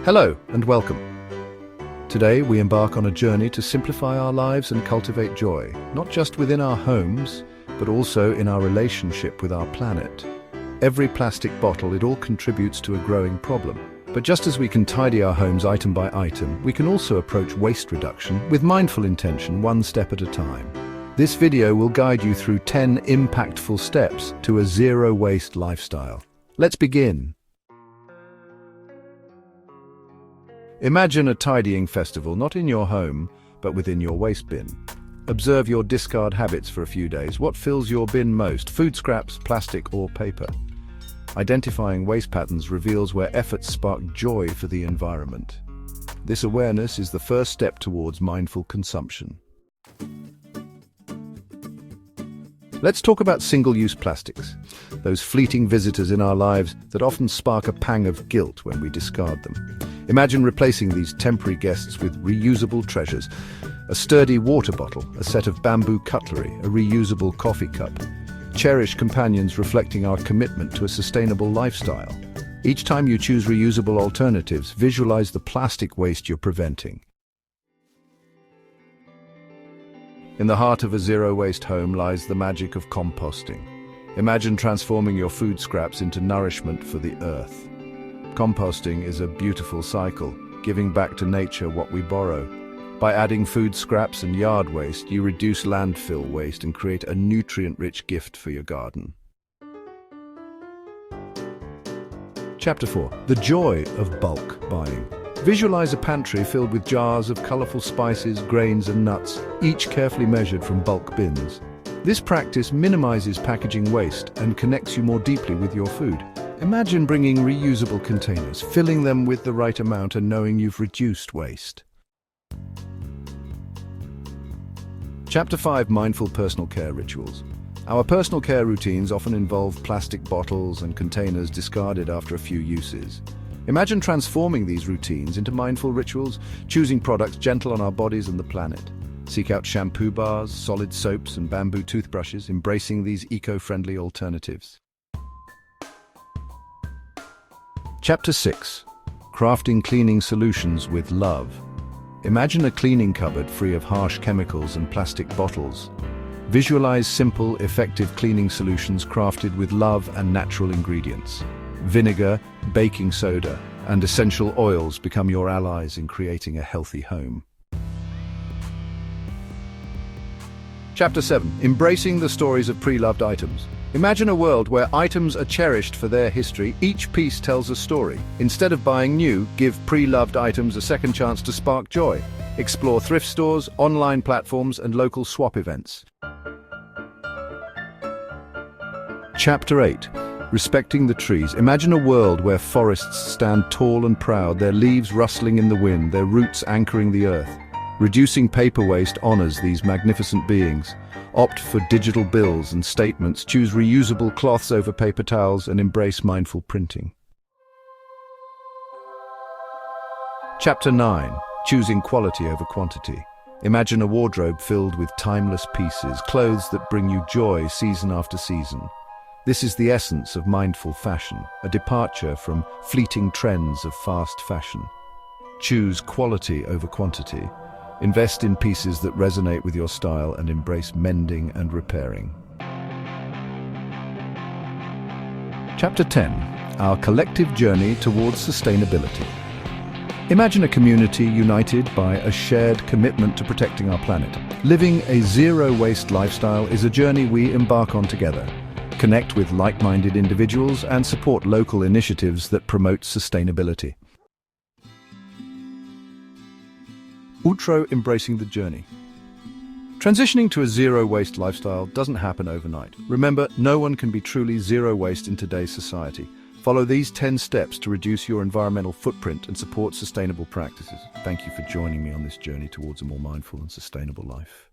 Hello and welcome. Today we embark on a journey to simplify our lives and cultivate joy, not just within our homes, but also in our relationship with our planet. Every plastic bottle, it all contributes to a growing problem. But just as we can tidy our homes item by item, we can also approach waste reduction with mindful intention, one step at a time. This video will guide you through 10 impactful steps to a zero-waste lifestyle. Let's begin. Imagine a tidying festival, not in your home, but within your waste bin. Observe your discard habits for a few days. What fills your bin most? Food scraps, plastic, or paper? Identifying waste patterns reveals where efforts spark joy for the environment. This awareness is the first step towards mindful consumption. Let's talk about single-use plastics, those fleeting visitors in our lives that often spark a pang of guilt when we discard them. Imagine replacing these temporary guests with reusable treasures: a sturdy water bottle, a set of bamboo cutlery, a reusable coffee cup. Cherished companions reflecting our commitment to a sustainable lifestyle. Each time you choose reusable alternatives, visualize the plastic waste you're preventing. In the heart of a zero-waste home lies the magic of composting. Imagine transforming your food scraps into nourishment for the earth. Composting is a beautiful cycle, giving back to nature what we borrow. By adding food scraps and yard waste, you reduce landfill waste and create a nutrient-rich gift for your garden. Chapter 4. The joy of bulk buying. Visualize a pantry filled with jars of colorful spices, grains, and nuts, each carefully measured from bulk bins. This practice minimizes packaging waste and connects you more deeply with your food. Imagine bringing reusable containers, filling them with the right amount and knowing you've reduced waste. Chapter 5. Mindful personal care rituals. Our personal care routines often involve plastic bottles and containers discarded after a few uses. Imagine transforming these routines into mindful rituals, choosing products gentle on our bodies and the planet. Seek out shampoo bars, solid soaps, and bamboo toothbrushes, embracing these eco-friendly alternatives. Chapter 6. Crafting cleaning solutions with love. Imagine a cleaning cupboard free of harsh chemicals and plastic bottles. Visualize simple, effective cleaning solutions crafted with love and natural ingredients. Vinegar, baking soda, and essential oils become your allies in creating a healthy home. Chapter 7. Embracing the stories of pre-loved items. Imagine a world where items are cherished for their history. Each piece tells a story. Instead of buying new, give pre-loved items a second chance to spark joy. Explore thrift stores, online platforms, and local swap events. Chapter 8. Respecting the trees. Imagine a world where forests stand tall and proud, their leaves rustling in the wind, their roots anchoring the earth. Reducing paper waste honors these magnificent beings. Opt for digital bills and statements, choose reusable cloths over paper towels, and embrace mindful printing. Chapter 9. Choosing quality over quantity. Imagine a wardrobe filled with timeless pieces, clothes that bring you joy season after season. This is the essence of mindful fashion, a departure from fleeting trends of fast fashion. Choose quality over quantity. Invest in pieces that resonate with your style and embrace mending and repairing. Chapter 10. Our collective journey towards sustainability. Imagine a community united by a shared commitment to protecting our planet. Living a zero-waste lifestyle is a journey we embark on together. Connect with like-minded individuals and support local initiatives that promote sustainability. Outro. Embracing the journey. Transitioning to a zero-waste lifestyle doesn't happen overnight. Remember, no one can be truly zero waste in today's society. Follow these 10 steps to reduce your environmental footprint and support sustainable practices. Thank you for joining me on this journey towards a more mindful and sustainable life.